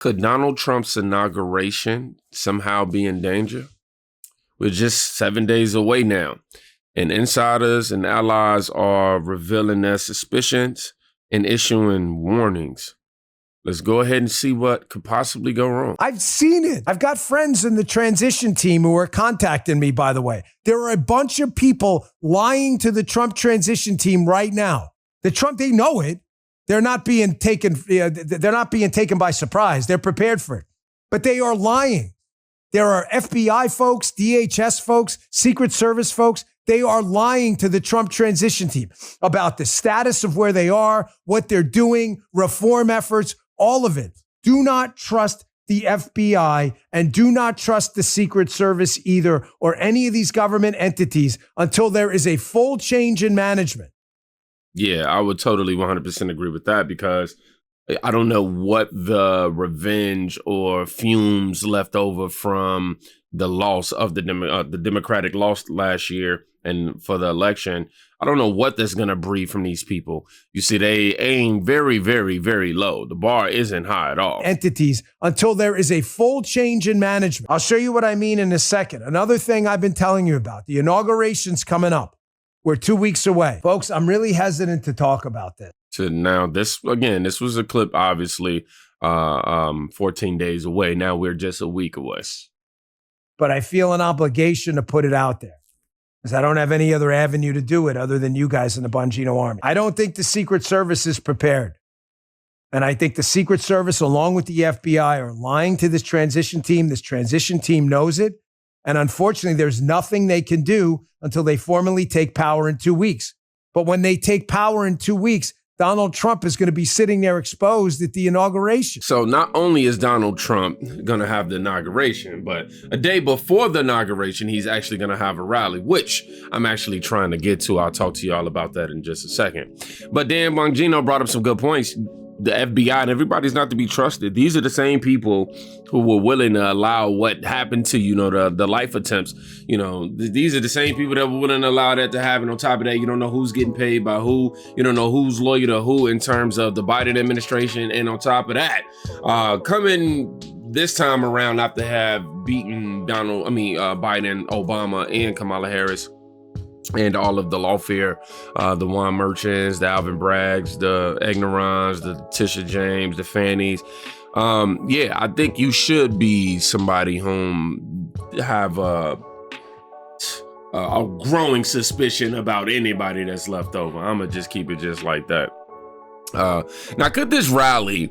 Could Donald Trump's inauguration somehow be in danger? We're just 7 days away now, and insiders and allies are revealing their suspicions and issuing warnings. Let's go ahead and see what could possibly go wrong. I've seen it. I've got friends in the transition team who are contacting me, by the way. There are a bunch of people lying to the Trump transition team right now. They know it. They're not being taken by surprise. They're prepared for it. But they are lying. There are FBI folks, DHS folks, Secret Service folks. They are lying to the Trump transition team about the status of where they are, what they're doing, reform efforts, all of it. Do not trust the FBI and do not trust the Secret Service either, or any of these government entities, until there is a full change in management. Yeah, I would totally 100% agree with that, because I don't know what the revenge or fumes left over from the loss of the Democratic loss last year and for the election. I don't know what that's going to breed from these people. You see, they aim very, very, very low. The bar isn't high at all. Entities, until there is a full change in management. I'll show you what I mean in a second. Another thing I've been telling you about, the inauguration's coming up. We're 2 weeks away. Folks, I'm really hesitant to talk about this. So now this was a clip, obviously, 14 days away. Now we're just a week away. But I feel an obligation to put it out there, because I don't have any other avenue to do it other than you guys in the Bongino Army. I don't think the Secret Service is prepared. And I think the Secret Service, along with the FBI, are lying to this transition team. This transition team knows it. And unfortunately, there's nothing they can do until they formally take power in 2 weeks. But when they take power in 2 weeks, Donald Trump is going to be sitting there exposed at the inauguration. So not only is Donald Trump going to have the inauguration, but a day before the inauguration, he's actually going to have a rally, which I'm actually trying to get to. I'll talk to y'all about that in just a second. But Dan Bongino brought up some good points. The FBI and everybody's not to be trusted. These are the same people who were willing to allow what happened to, the life attempts. These are the same people that were willing to allow that to happen. On top of that, you don't know who's getting paid by who. You don't know who's loyal to who in terms of the Biden administration. And on top of that, coming this time around after have beaten Biden, Obama, and Kamala Harris, and all of the lawfare, the Juan Merchants, the Alvin Braggs, the Ignorons, the Tisha James, the Fannies. I think you should be somebody whom have a growing suspicion about anybody that's left over. I'm going to just keep it just like that. Now, could this rally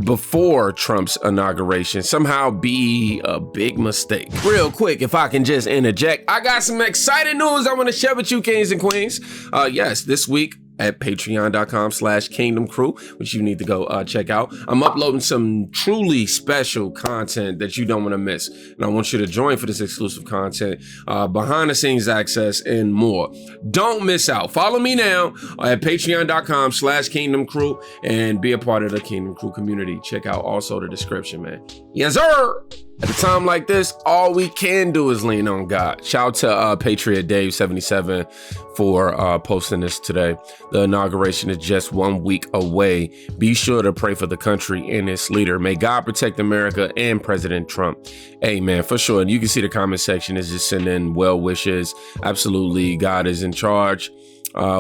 before Trump's inauguration somehow be a big mistake? Real quick, if I can just interject, I got some exciting news I want to share with you, kings and queens. Yes, this week at patreon.com/kingdomcrew, which you need to go check out. I'm uploading some truly special content that you don't want to miss. And I want you to join for this exclusive content, behind the scenes access, and more. Don't miss out. Follow me now at patreon.com/kingdomcrew and be a part of the Kingdom Crew community. Check out also the description, man. Yes, sir. At a time like this, all we can do is lean on God. Shout out to Patriot Dave 77 for posting this today. The inauguration is just 1 week away. Be sure to pray for the country and its leader. May God protect America and President Trump. Amen, for sure. And you can see the comment section is just sending well wishes. Absolutely, God is in charge.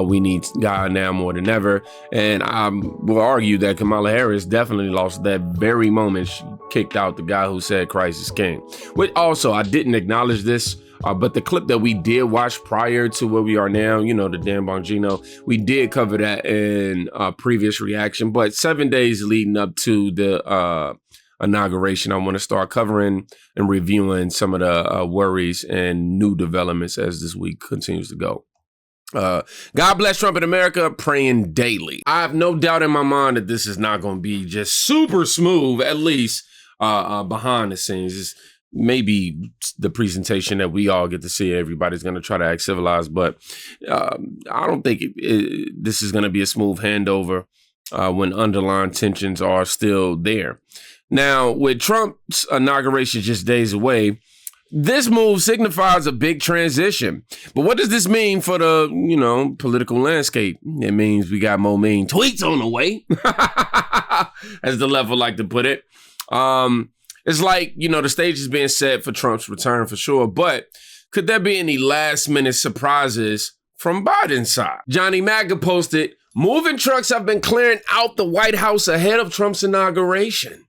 We need God now more than ever. And I will argue that Kamala Harris definitely lost that very moment she kicked out the guy who said Christ is king. Which also, I didn't acknowledge this, but the clip that we did watch prior to where we are now, the Dan Bongino, we did cover that in a previous reaction. But 7 days leading up to the inauguration, I want to start covering and reviewing some of the worries and new developments as this week continues to go. God bless Trump in America, praying daily. I have no doubt in my mind that this is not going to be just super smooth, at least behind the scenes. It's maybe the presentation that we all get to see. Everybody's going to try to act civilized, but I don't think this is going to be a smooth handover when underlying tensions are still there. Now, with Trump's inauguration just days away, this move signifies a big transition. But what does this mean for the, political landscape? It means we got more mean tweets on the way, as the left would like to put it. It's like, the stage is being set for Trump's return for sure, but could there be any last minute surprises from Biden's side? Johnny Maga posted, moving trucks have been clearing out the White House ahead of Trump's inauguration.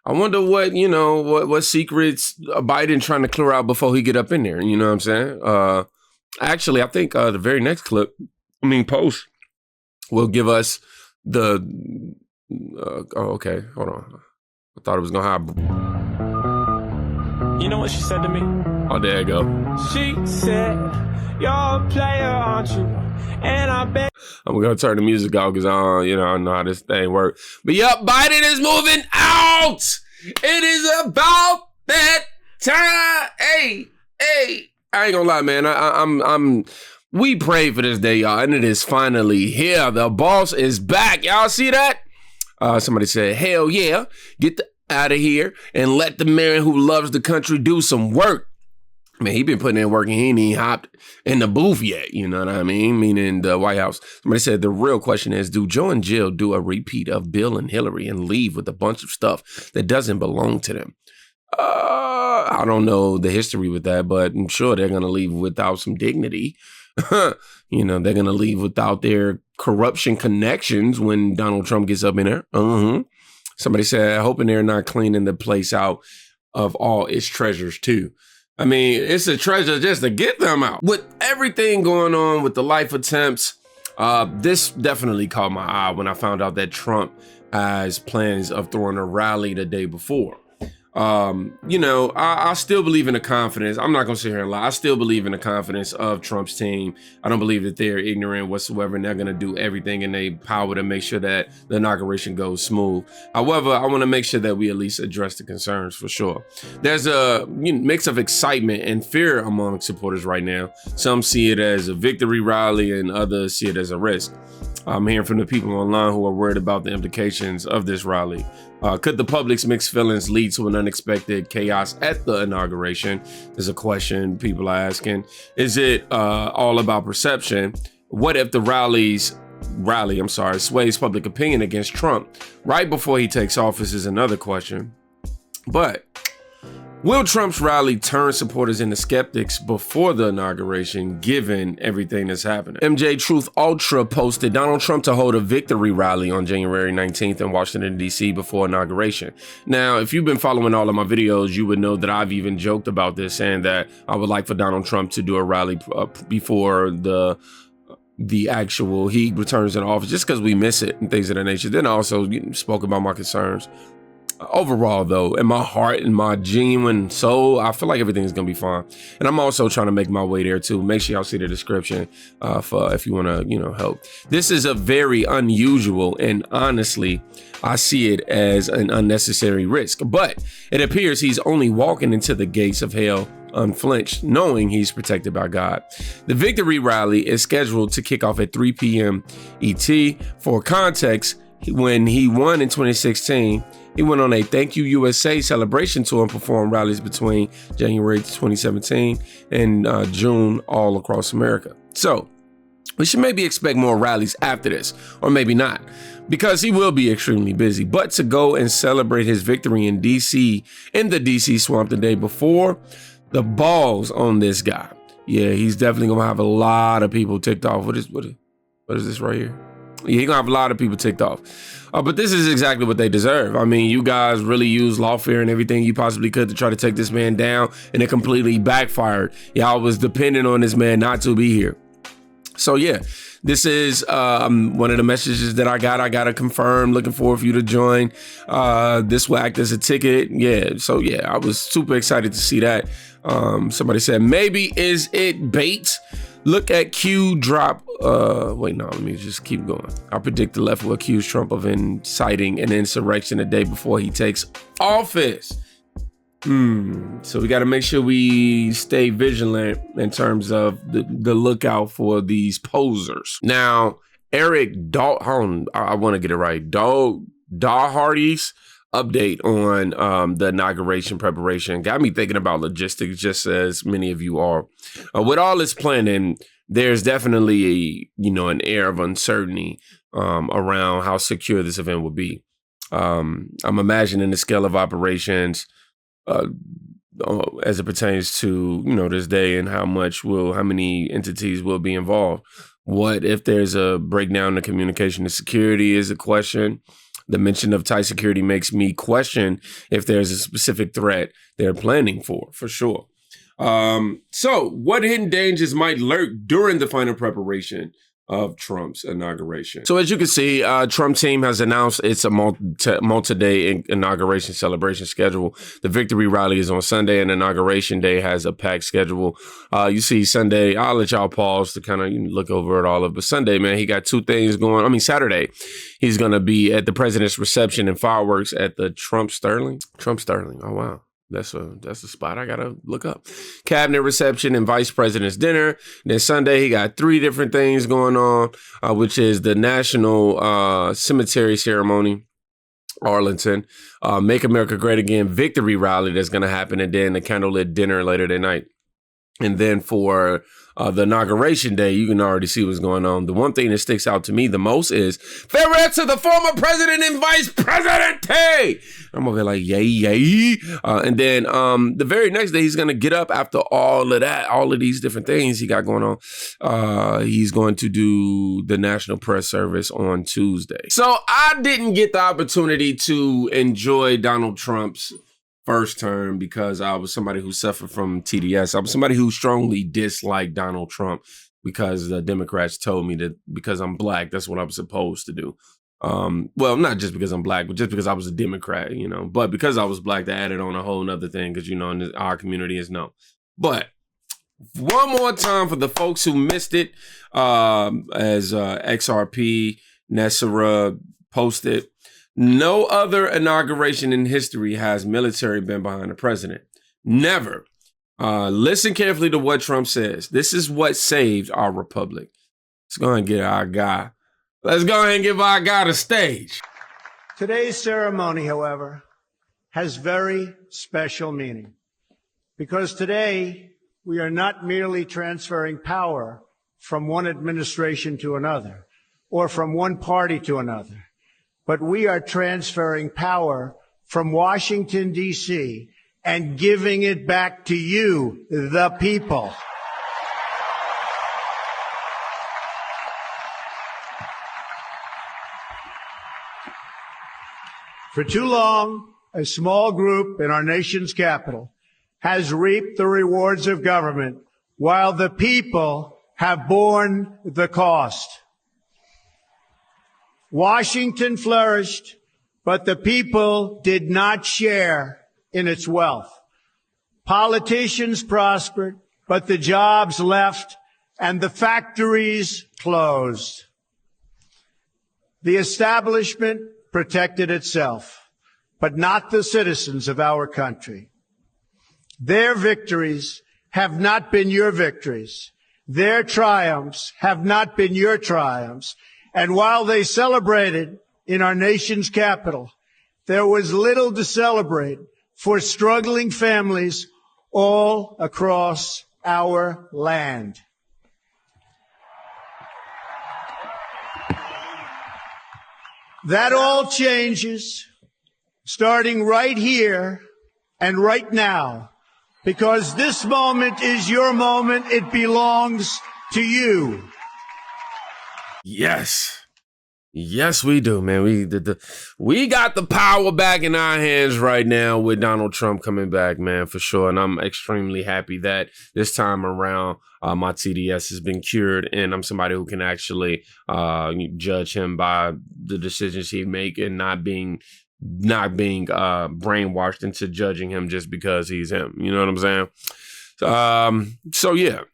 I wonder what secrets Biden trying to clear out before he get up in there. You know what I'm saying? Actually, I think the very next post will give us the, okay, hold on. I thought it was gonna have. You know what she said to me? Oh, there you go. She said, "You're a player, aren't you?" And I bet I'm gonna turn the music off because I know how this thing works. But yep, Biden is moving out. It is about that time. Hey, I ain't gonna lie, man. We prayed for this day, y'all, and it is finally here. The boss is back. Y'all see that? Somebody said, hell yeah, get out of here and let the man who loves the country do some work. Man, he been putting in work and he ain't even hopped in the booth yet. You know what I mean? Meaning the White House. Somebody said the real question is, do Joe and Jill do a repeat of Bill and Hillary and leave with a bunch of stuff that doesn't belong to them? I don't know the history with that, but I'm sure they're going to leave without some dignity. They're going to leave without their corruption connections when Donald Trump gets up in there. Somebody said, hoping they're not cleaning the place out of all its treasures too. I mean, it's a treasure just to get them out. With everything going on with the life attempts, this definitely caught my eye when I found out that Trump has plans of throwing a rally the day before. I still believe in the confidence. I'm not going to sit here and lie. I still believe in the confidence of Trump's team. I don't believe that they're ignorant whatsoever, and they're going to do everything in their power to make sure that the inauguration goes smooth. However, I want to make sure that we at least address the concerns for sure. There's a mix of excitement and fear among supporters right now. Some see it as a victory rally and others see it as a risk. I'm hearing from the people online who are worried about the implications of this rally. Could the public's mixed feelings lead to an unexpected chaos at the inauguration? Is a question people are asking. Is it all about perception? What if the rally sways public opinion against Trump right before he takes office is another question. But will Trump's rally turn supporters into skeptics before the inauguration, given everything that's happening? MJ Truth Ultra posted Donald Trump to hold a victory rally on January 19th in Washington, D.C. before inauguration. Now, if you've been following all of my videos, you would know that I've even joked about this, saying that I would like for Donald Trump to do a rally before the actual he returns in office, just because we miss it and things of that nature. Then I also spoke about my concerns. Overall, though, in my heart and my genuine soul, I feel like everything's gonna be fine. And I'm also trying to make my way there too. Make sure y'all see the description for if you want to, help. This is a very unusual, and honestly, I see it as an unnecessary risk. But it appears he's only walking into the gates of hell unflinched, knowing he's protected by God. The victory rally is scheduled to kick off at 3 p.m. ET. For context, when he won in 2016, he went on a Thank You USA celebration tour and performed rallies between January 2017 and June all across America. So we should maybe expect more rallies after this, or maybe not, because he will be extremely busy. But to go and celebrate his victory in DC, in the DC swamp the day before, the balls on this guy. Yeah, he's definitely gonna have a lot of people ticked off. What is this right here? Yeah, he's gonna have a lot of people ticked off. But this is exactly what they deserve. I mean, you guys really used lawfare and everything you possibly could to try to take this man down, and it completely backfired. Y'all was dependent on this man not to be here. So yeah, this is one of the messages that I got to confirm. Looking forward for you to join. This will act as a ticket. Yeah, so yeah, I was super excited to see that. Somebody said, maybe is it bait? Look at Q drop. Wait, no, let me just keep going. I predict the left will accuse Trump of inciting an insurrection the day before he takes office. So we got to make sure we stay vigilant in terms of the lookout for these posers. Now, Eric I want to get it right. Daugharty's update on the inauguration preparation got me thinking about logistics, just as many of you are. With all this planning, there's definitely an air of uncertainty around how secure this event will be. I'm imagining the scale of operations as it pertains to, this day and how many entities will be involved. What if there's a breakdown in communication and security is a question. The mention of tight security makes me question if there's a specific threat they're planning for sure. So what hidden dangers might lurk during the final preparation of Trump's inauguration? So as you can see, Trump team has announced it's a multi-day inauguration celebration schedule. The victory rally is on Sunday, and inauguration day has a packed schedule. You see Sunday, I'll let y'all pause to kind of look over it all of, but Sunday, man, he got two things going. Saturday, he's going to be at the president's reception and fireworks at the Trump Sterling. Oh, wow. That's the spot I gotta look up. Cabinet reception and vice president's dinner. Then Sunday, he got three different things going on, which is the National Cemetery Ceremony, Arlington, Make America Great Again victory rally that's gonna happen, and then the candlelit dinner later that night. And then for the inauguration day, you can already see what's going on. The one thing that sticks out to me the most is farewell to the former president and vice president. Hey, I'm over here like, yay. And then the very next day, he's going to get up after all of that, all of these different things he got going on. He's going to do the National Press Service on Tuesday. So I didn't get the opportunity to enjoy Donald Trump's first term because I was somebody who suffered from TDS. I was somebody who strongly disliked Donald Trump because the Democrats told me that because I'm black, that's what I'm supposed to do. Well, not just because I'm black, but just because I was a Democrat, But because I was black, they added on a whole nother thing because, in our community is no. But one more time for the folks who missed it, as XRP Nessara posted, no other inauguration in history has military been behind the president. Never. Listen carefully to what Trump says. This is what saved our republic. Let's go ahead and get our guy. Let's go ahead and give our guy the stage. Today's ceremony, however, has very special meaning because today we are not merely transferring power from one administration to another or from one party to another, but we are transferring power from Washington, D.C., and giving it back to you, the people. For too long, a small group in our nation's capital has reaped the rewards of government while the people have borne the cost. Washington flourished, but the people did not share in its wealth. Politicians prospered, but the jobs left and the factories closed. The establishment protected itself, but not the citizens of our country. Their victories have not been your victories. Their triumphs have not been your triumphs. And while they celebrated in our nation's capital, there was little to celebrate for struggling families all across our land. That all changes starting right here and right now, because this moment is your moment. It belongs to you. Yes, we do, man. We got the power back in our hands right now with Donald Trump coming back, man, for sure. And I'm extremely happy that this time around my TDS has been cured, and I'm somebody who can actually judge him by the decisions he make and not being brainwashed into judging him just because he's him. You know what I'm saying? So yeah.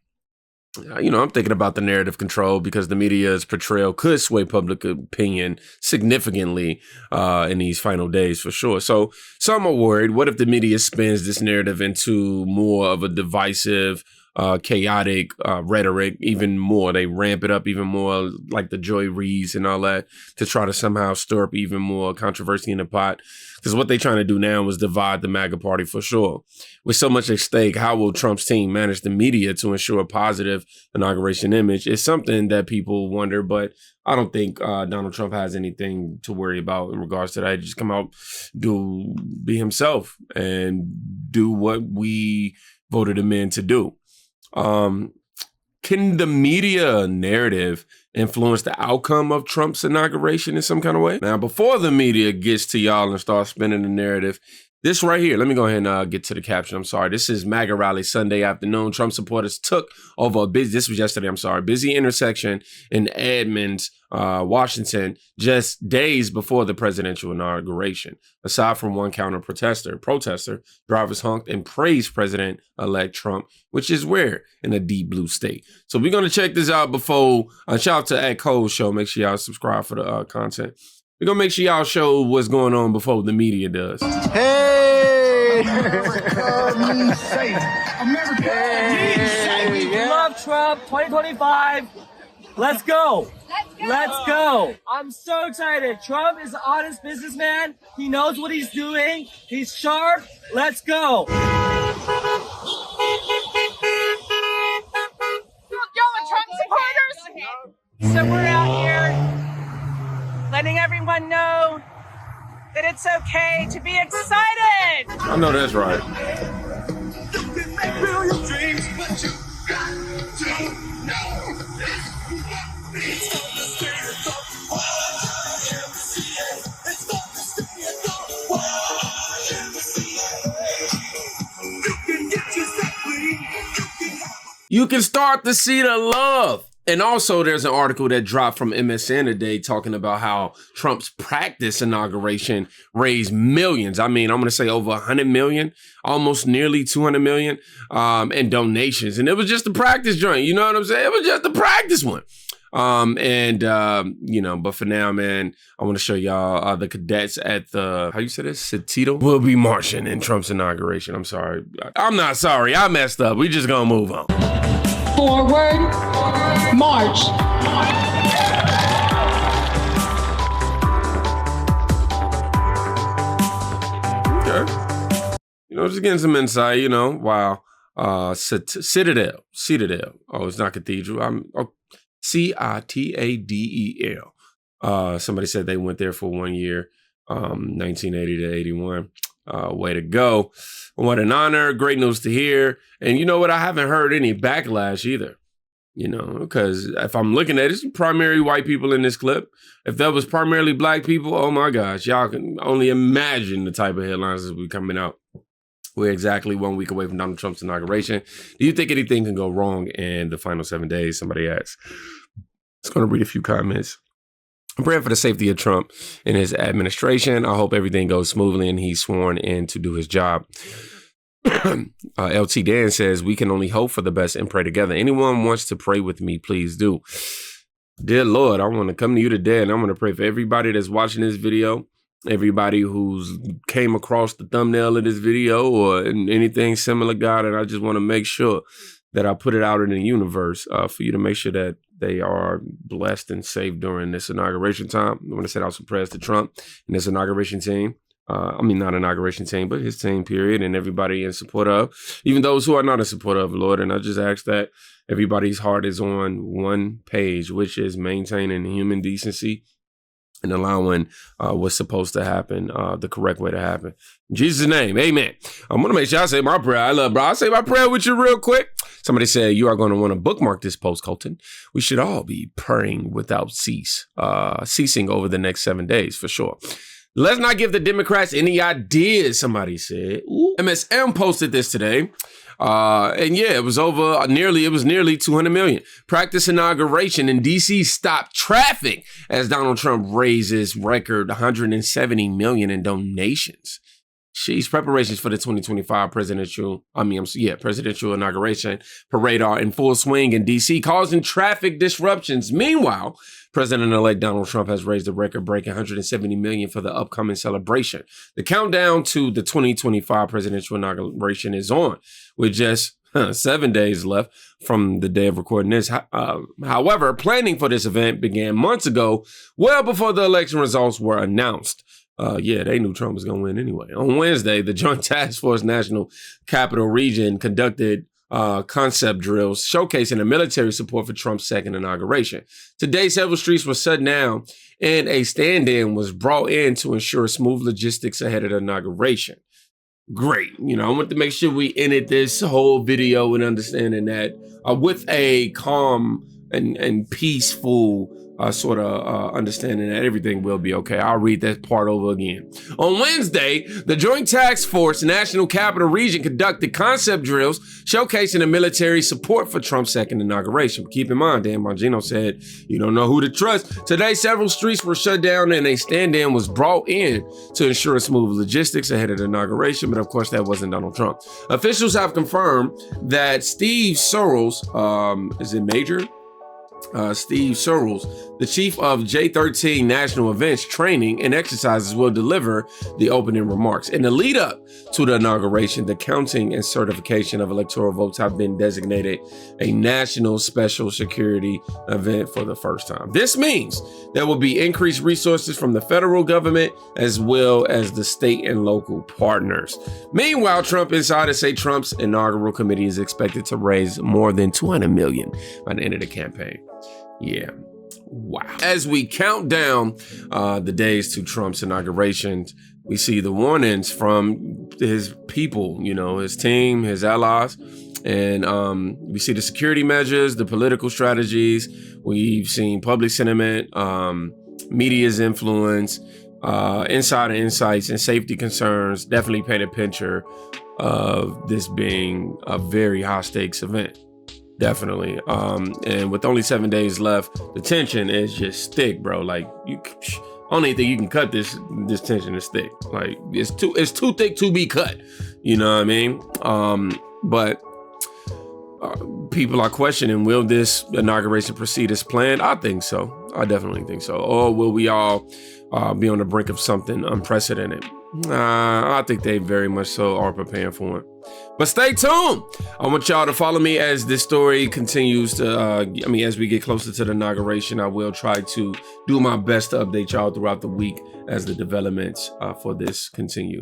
I'm thinking about the narrative control because the media's portrayal could sway public opinion significantly in these final days for sure. So some are worried, what if the media spins this narrative into more of a divisive chaotic rhetoric even more. They ramp it up even more, like the Joy Reids and all that, to try to somehow stir up even more controversy in the pot. Because what they're trying to do now is divide the MAGA party for sure. With so much at stake, how will Trump's team manage the media to ensure a positive inauguration image? It's something that people wonder, but I don't think Donald Trump has anything to worry about in regards to that. Just come out, be himself, and do what we voted him in to do. Can the media narrative influence the outcome of Trump's inauguration in some kind of way? Now, before the media gets to y'all and starts spinning the narrative, this right here, let me go ahead and get to the caption. I'm sorry. This is MAGA rally Sunday afternoon. Trump supporters took over this was yesterday, busy intersection in Edmonds, Washington, just days before the presidential inauguration. Aside from one protester, drivers honked and praised President-elect Trump, which is rare in a deep blue state. So we're going to check this out before, shout out to @Cole's show. Make sure y'all subscribe for the content. We're going to make sure y'all show what's going on before the media does. Hey! America needs safe. America needs safe. We love Trump 2025. Let's go. Let's go. I'm so excited. Trump is an honest businessman. He knows what he's doing. He's sharp. Let's go. Going, Trump supporters. So we're out here letting everyone know that it's okay to be excited. I know that's right. You can make million dreams, but you got to know this. It's not the state of the It's not the state of the You can get yourself clean. You can start to see the love. And also there's an article that dropped from MSN today talking about how Trump's practice inauguration raised millions. I mean, I'm going to say over 100 million, almost nearly 200 million in donations. And it was just a practice joint. You know what I'm saying? It was just a practice one. But for now, man, I want to show y'all the cadets at the, how you say this? Citito will be marching in Trump's inauguration. I'm sorry. I'm not sorry. I messed up. We just going to move on. Forward, march. Okay. Just getting some insight, wow. Citadel. Oh, it's not cathedral. Citadel. Somebody said they went there for 1 year, 1980 to 81. Way to go. What an honor. Great news to hear. And you know what? I haven't heard any backlash either. Because if I'm looking at it, it's primarily white people in this clip. If that was primarily black people, oh my gosh, y'all can only imagine the type of headlines that will be coming out. We're exactly 1 week away from Donald Trump's inauguration. Do you think anything can go wrong in the final 7 days? Somebody asked. Just going to read a few comments. I'm praying for the safety of Trump and his administration. I hope everything goes smoothly and he's sworn in to do his job. LT Dan says, we can only hope for the best and pray together. Anyone wants to pray with me, please do. Dear Lord, I want to come to you today and I'm going to pray for everybody that's watching this video, everybody who's came across the thumbnail of this video or anything similar, God, and I just want to make sure that I put it out in the universe for you to make sure that they are blessed and safe during this inauguration time. I want to send out some prayers to Trump and his inauguration team. Not inauguration team, but his team, period, and everybody in support of, even those who are not in support of, Lord. And I just ask that everybody's heart is on one page, which is maintaining human decency and allowing what's supposed to happen the correct way to happen. In Jesus' name, amen. I'm going to make sure I say my prayer. I'll say my prayer with you real quick. Somebody said, you are going to want to bookmark this post, Colton. We should all be praying without ceasing over the next 7 days, for sure. Let's not give the Democrats any ideas, somebody said. Ooh. MSM posted this today. It was nearly 200 million. Practice inauguration in DC stopped traffic as Donald Trump raises record 170 million in donations. Sheesh, preparations for the 2025 presidential inauguration parade are in full swing in DC, causing traffic disruptions. Meanwhile, President-elect Donald Trump has raised a record-breaking 170 million for the upcoming celebration. The countdown to the 2025 presidential inauguration is on, with just 7 days left from the day of recording this. However, planning for this event began months ago, well before the election results were announced. Yeah, they knew Trump was going to win anyway. On Wednesday, the Joint Task Force National Capital Region conducted concept drills showcasing the military support for Trump's second inauguration. Today, several streets were shut down and a stand-in was brought in to ensure smooth logistics ahead of the inauguration. Great. You know, I want to make sure we ended this whole video and understanding that with a calm and peaceful sort of understanding that everything will be okay. I'll read that part over again. On Wednesday, the Joint Task Force National Capital Region conducted concept drills showcasing the military support for Trump's second inauguration. Keep in mind, Dan Bongino said, you don't know who to trust. Today, several streets were shut down and a stand-in was brought in to ensure smooth logistics ahead of the inauguration. But of course, that wasn't Donald Trump. Officials have confirmed that Steve Searles, is it Major? Steve Searles, the chief of J13 National Events Training and Exercises, will deliver the opening remarks. In the lead up to the inauguration, the counting and certification of electoral votes have been designated a national special security event for the first time. This means there will be increased resources from the federal government as well as the state and local partners. Meanwhile, Trump insiders say Trump's inaugural committee is expected to raise more than $200 million by the end of the campaign. Yeah. Wow. As we count down the days to Trump's inauguration, we see the warnings from his people, you know, his team, his allies, and we see the security measures, the political strategies. We've seen public sentiment, media's influence, insider insights, and safety concerns definitely paint a picture of this being a very high stakes event. Definitely. And with only 7 days left, the tension is just thick, bro. Like, you only thing you can cut this tension is thick. Like, it's too thick to be cut. You know what I mean? But people are questioning, will this inauguration proceed as planned? I think so. I definitely think so. Or will we all be on the brink of something unprecedented? I think they very much so are preparing for it. But stay tuned. I want y'all to follow me as this story continues to, as we get closer to the inauguration. I will try to do my best to update y'all throughout the week as the developments for this continue.